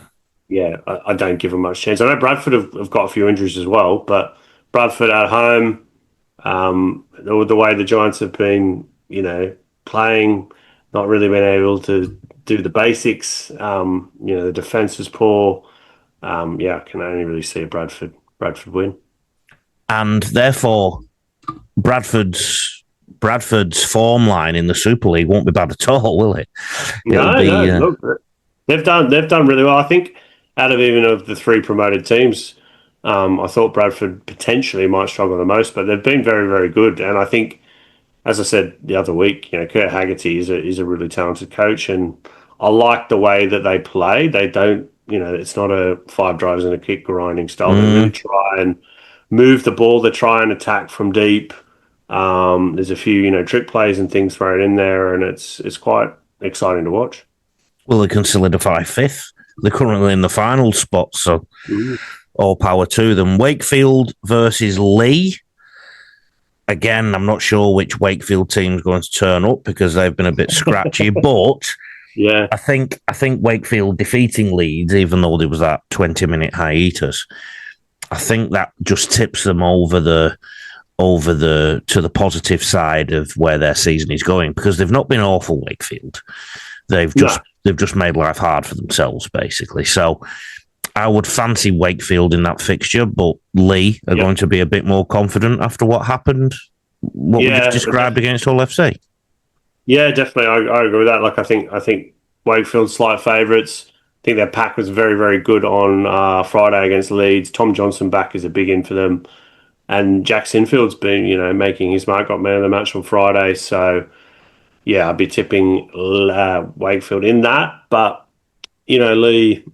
don't give them much chance. I know Bradford have got a few injuries as well, but Bradford at home, the way the Giants have been, playing, not really been able to do the basics. The defence is poor. I can only really see a Bradford win. And therefore, Bradford's form line in the Super League won't be bad at all, will it? Look, they've done really well. I think out of the 3 promoted teams, I thought Bradford potentially might struggle the most, but they've been very, very good. And I think, as I said the other week, Kurt Haggerty is a really talented coach, and I like the way that they play. They don't, it's not a 5 drives and a kick grinding style. They really try and move the ball. They try and attack from deep. There's a few, trick plays and things thrown in there, and it's quite exciting to watch. Well, they can solidify 5th. They're currently in the final spot, so all power to them. Wakefield versus Leigh. Again, I'm not sure which Wakefield team's going to turn up because they've been a bit scratchy, but I think Wakefield defeating Leeds, even though there was that 20-minute hiatus, I think that just tips them over to the positive side of where their season is going, because they've not been awful, Wakefield. They've they've just made life hard for themselves, basically. So I would fancy Wakefield in that fixture, but Leigh are going to be a bit more confident after what happened, what we just described against Hull FC. Yeah, definitely. I agree with that. Like, I think Wakefield's slight favourites. I think their pack was very, very good on Friday against Leeds. Tom Johnson back is a big in for them. And Jack Sinfield's been, making his mark, got man of the match on Friday. So, yeah, I'd be tipping Wakefield in that. But, Leigh,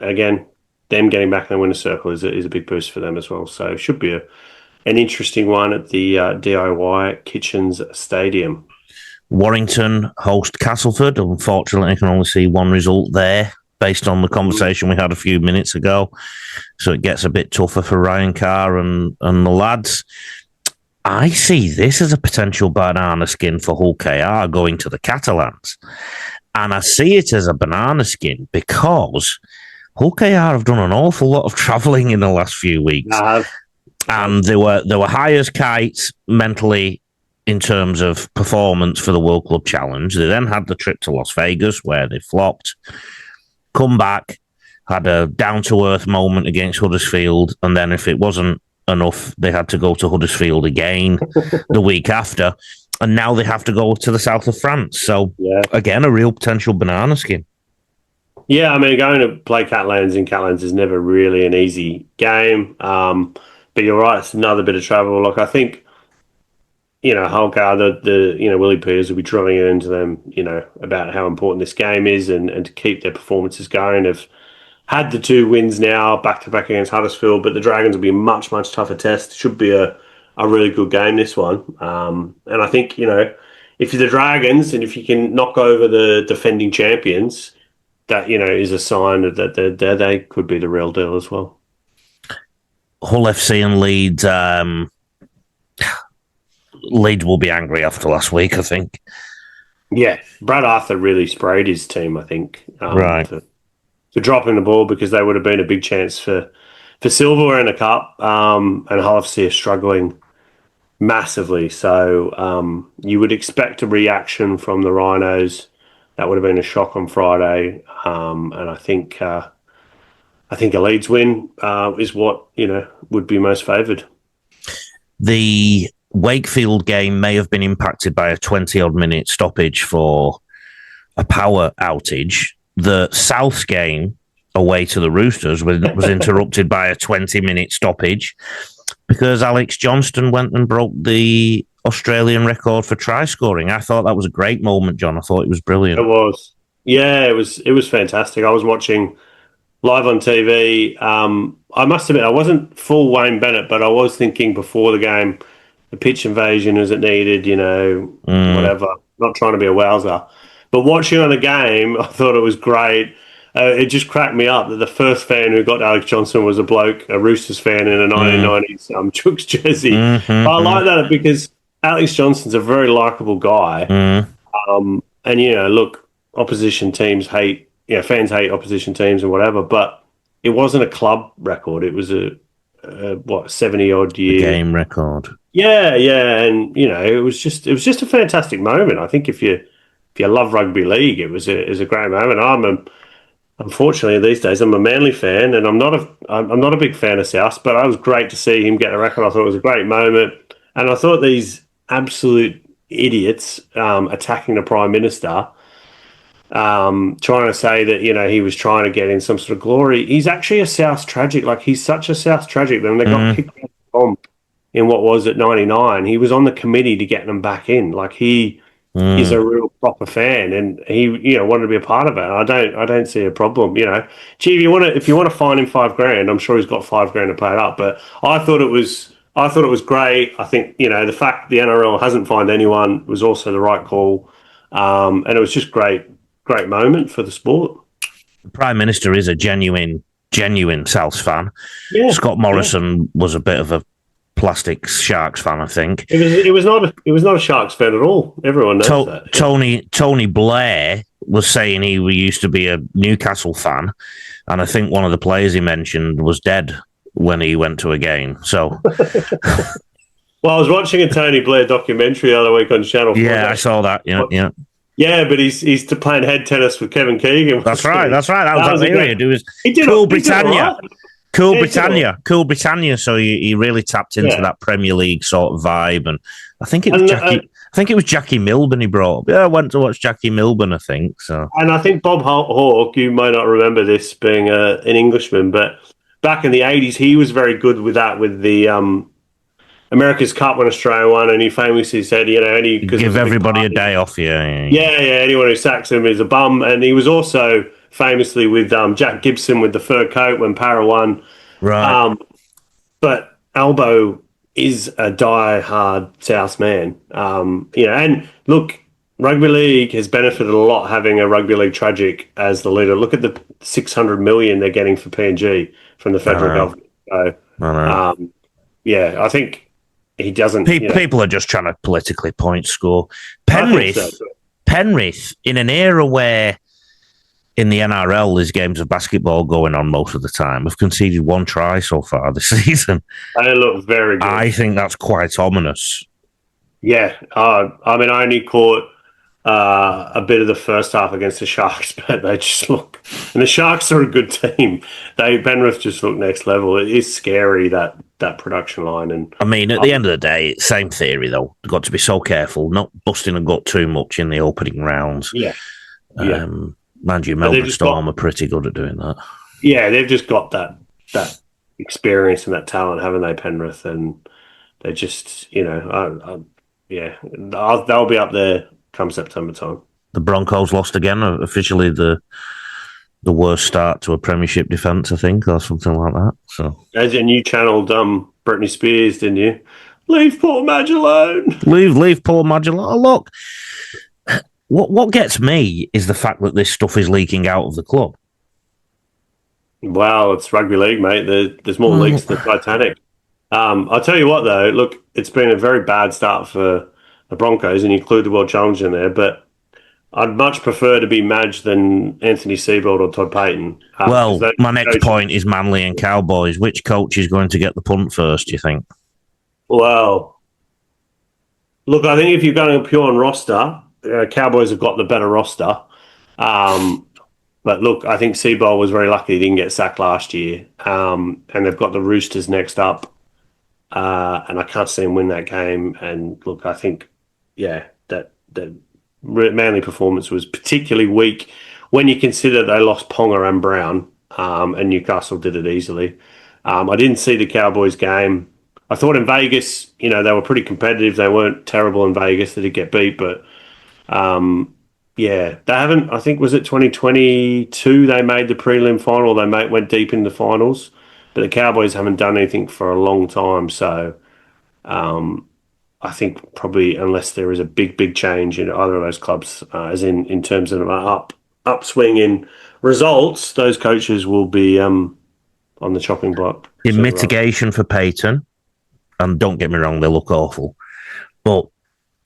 again, them getting back in the winner's circle is a big boost for them as well. So, it should be an interesting one at the DIY Kitchens Stadium. Warrington host Castleford. Unfortunately, I can only see one result there based on the conversation we had a few minutes ago. So it gets a bit tougher for Ryan Carr and the lads. I see this as a potential banana skin for Hull KR going to the Catalans. And I see it as a banana skin because Hull KR have done an awful lot of travelling in the last few weeks. And they were high as kites mentally in terms of performance for the World Club Challenge. They then had the trip to Las Vegas where they flopped, come back, had a down-to-earth moment against Huddersfield, and then if it wasn't enough, they had to go to Huddersfield again the week after, and now they have to go to the south of France. So, again, a real potential banana skin. Yeah, I mean, going to play Catalans in Catalans is never really an easy game, but you're right, it's another bit of travel. Like, I think, Hull KR, the Willie Peters will be drilling it into them, about how important this game is and to keep their performances going. They've had the 2 wins now, back-to-back against Huddersfield, but the Dragons will be a much, much tougher test. Should be a really good game, this one. And I think, if you're the Dragons and if you can knock over the defending champions, that, is a sign that they could be the real deal as well. Hull FC and Leeds... Leeds will be angry after last week, I think. Yeah, Brad Arthur really sprayed his team, I think, right, for dropping the ball because they would have been a big chance for silverware in the cup. And Hull FC are struggling massively, so you would expect a reaction from the Rhinos. That would have been a shock on Friday, and I think a Leeds win is what would be most favoured. The Wakefield game may have been impacted by a 20-odd minute stoppage for a power outage. The Souths game away to the Roosters was interrupted by a 20-minute stoppage because Alex Johnston went and broke the Australian record for try scoring. I thought that was a great moment, John. I thought it was brilliant. It was. Yeah, it was fantastic. I was watching live on TV. I must admit, I wasn't full Wayne Bennett, but I was thinking before the game, the pitch invasion as it needed, whatever. Not trying to be a wowser. But watching on the game, I thought it was great. It just cracked me up that the first fan who got Alex Johnston was a bloke, a Roosters fan in a 1990s Chooks jersey. But I like that because Alex Johnston's a very likeable guy. And, look, opposition teams hate, fans hate opposition teams and whatever, but it wasn't a club record. It was a 70-odd year game record. Yeah, and it was just a fantastic moment. I think if you love rugby league, it was a great moment. Unfortunately these days I'm a Manly fan, and I'm not a big fan of South, but it was great to see him get a record. I thought it was a great moment, and I thought these absolute idiots attacking the Prime Minister, trying to say that he was trying to get in some sort of glory. He's actually a South tragic. Like, he's such a South tragic. Then they got kicked out of the comp in what was at 99. He was on the committee to get them back in. Like, he is a real proper fan, and he wanted to be a part of it. I don't see a problem. Gee, if you want to fine him $5,000, I'm sure he's got $5,000 to pay it up. But I thought it was great. I think the fact the NRL hasn't fined anyone was also the right call, and it was just great moment for the sport. The Prime Minister is a genuine Souths fan. Yeah, Scott Morrison was a bit of a plastic Sharks fan, I think. It was not a Sharks fan at all. Everyone knows that. Tony Blair was saying he used to be a Newcastle fan, and I think one of the players he mentioned was dead when he went to a game. So, well, I was watching a Tony Blair documentary the other week on Channel 4. Yeah, I saw that. Yeah. Yeah, but he's to playing head tennis with Kevin Keegan. That's right. That was the period. It was he Cool Britannia. Right. Cool Britannia. So he really tapped into that Premier League sort of vibe, and I think it was Jackie Milburn he brought up. Yeah, I went to watch Jackie Milburn, I think. So, and I think Bob Hawke, you may not remember this being an Englishman, but back in the 80s, he was very good with that, with the America's Cup when Australia won, and he famously said, give everybody a day off. Yeah. Anyone who sacks him is a bum. And he was also famously with Jack Gibson with the fur coat when Para won. Right. But Albo is a die-hard South man. And look, Rugby League has benefited a lot having a Rugby League tragic as the leader. Look at the 600 million they're getting for PNG from the federal government. So, I think he doesn't. People are just trying to politically point score. Penrith, in an era where in the NRL there's games of basketball going on most of the time, have conceded 1 try so far this season. They look very good. I think that's quite ominous. Yeah, I only caught a bit of the first half against the Sharks, but they just look. And the Sharks are a good team. Penrith just look next level. It is scary, that production line. And at the end of the day, same theory though. You've got to be so careful, not busting a gut too much in the opening rounds. Yeah. Mind you, Melbourne Storm are pretty good at doing that. Yeah, they've just got that experience and that talent, haven't they, Penrith? And they just, they'll be up there come September time. The Broncos lost again, officially the worst start to a premiership defence, I think, or something like that. So, and you channeled Britney Spears, didn't you? Leave poor Madge alone. Leave poor Madge alone. Look, what gets me is the fact that this stuff is leaking out of the club. Well, it's rugby league, mate. There's more leaks than Titanic. I'll tell you what, though. Look, it's been a very bad start for the Broncos, and you include the World Challenge in there, but I'd much prefer to be Madge than Anthony Seibold or Todd Payton. My next point is Manly and Cowboys. Which coach is going to get the punt first, do you think? Well, look, I think if you're going pure on roster, Cowboys have got the better roster. But look, I think Seibold was very lucky he didn't get sacked last year. And they've got the Roosters next up. And I can't see him win that game. And look, I think, that Manly performance was particularly weak when you consider they lost Ponga and Brown, and Newcastle did it easily. I didn't see the Cowboys game. I thought in Vegas, they were pretty competitive. They weren't terrible in Vegas. They did get beat, but they haven't. I think was it 2022 they made the prelim final. They went deep in the finals, but the Cowboys haven't done anything for a long time. So I think probably unless there is a big change in either of those clubs, as in terms of an upswing in results, those coaches will be on the chopping block. In mitigation for Payton, and don't get me wrong, they look awful, but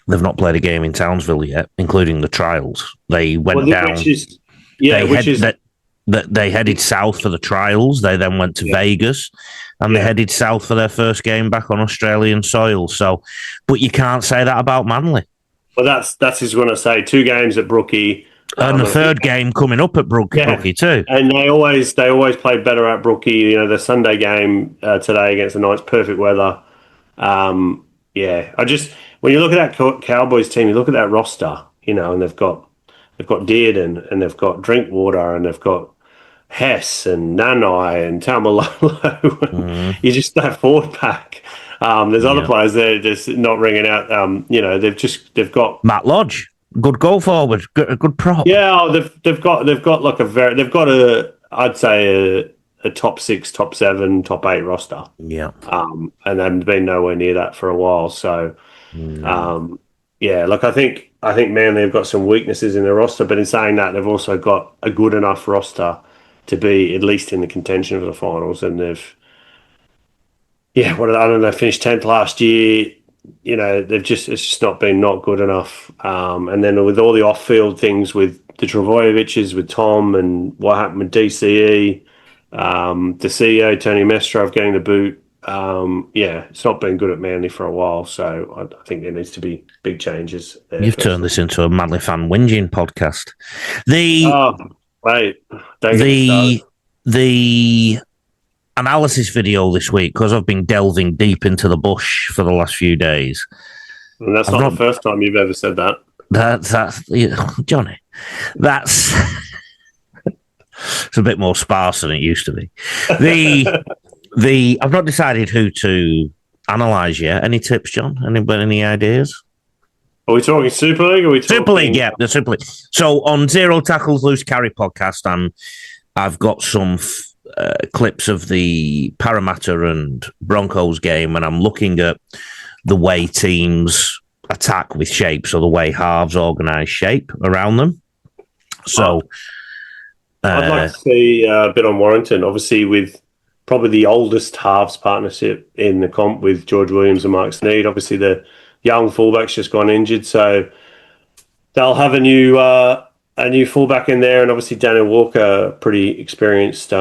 they've not played a game in Townsville yet, including the trials. They went down. They headed south for the trials. They then went to Vegas, and they headed south for their first game back on Australian soil. So, but you can't say that about Manly. Well, that's just going to say 2 games at Brookie, and the third game coming up at Brookie too. And they always play better at Brookie. The Sunday game today against the Knights, perfect weather. When you look at that Cowboys team, you look at that roster, and they've got Dearden, and they've got Drinkwater, and they've got Hess and Nanai and Taumalolo. You just that forward pack. There's other players there just not ringing out. They've got Matt Lodge, good goal forward, good prop. Yeah, they've got I'd say a top 6, top 7, top 8 roster. Yeah. And they've been nowhere near that for a while. So, look, I think Manly have got some weaknesses in their roster, but in saying that, they've also got a good enough roster to be at least in the contention of the finals. And they've, finished 10th last year. It's just not been not good enough. And then with all the off-field things with the Travojeviches, with Tom, and what happened with DCE, the CEO, Tony Mestrov, getting the boot. it's not been good at Manly for a while. So I think there needs to be big changes there. You've turned this into a Manly fan whinging podcast. The analysis video this week, because I've been delving deep into the bush for the last few days. And that's not the first time you've ever said that. That's Johnny. That's it's a bit more sparse than it used to be. I've not decided who to analyse yet. Any tips, John? Any ideas? Are we talking Super League? Or are we talking... Super League, yeah, the Super League. So on Zero Tackles Loose Carry podcast, I've got some clips of the Parramatta and Broncos game, and I'm looking at the way teams attack with shape, so the way halves organise shape around them. So I'd like to see a bit on Warrington, obviously with probably the oldest halves partnership in the comp with George Williams and Mark Sneed. Obviously the young fullback's just gone injured, so they'll have a new fullback in there, and obviously Daniel Walker, pretty experienced,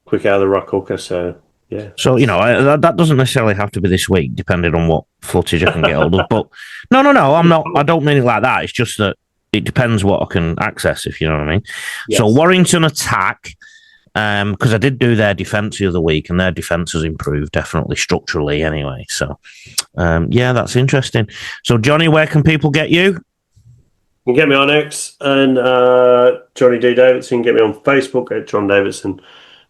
quick out of the ruck hooker. So yeah. So that doesn't necessarily have to be this week, depending on what footage I can get hold of. But no, I'm not. I don't mean it like that. It's just that it depends what I can access, if you know what I mean. Yes. So Warrington attack, because I did do their defence the other week, and their defence has improved definitely structurally anyway. So that's interesting. So Johnny, where can people get you? You can get me on X and Johnny D. Davidson. Get me on Facebook at John Davidson.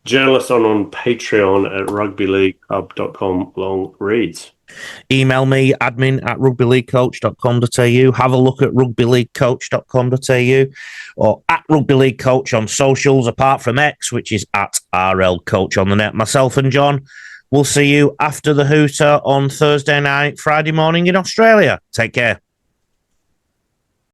Journalist on Patreon at rugbyleaguehub.com long reads. Email me, admin@rugbyleaguecoach.com.au. Have a look at rugbyleaguecoach.com.au or at rugbyleaguecoach on socials, apart from X, which is at RLCoach on the net. Myself and John will see you after the Hooter on Thursday night, Friday morning in Australia. Take care.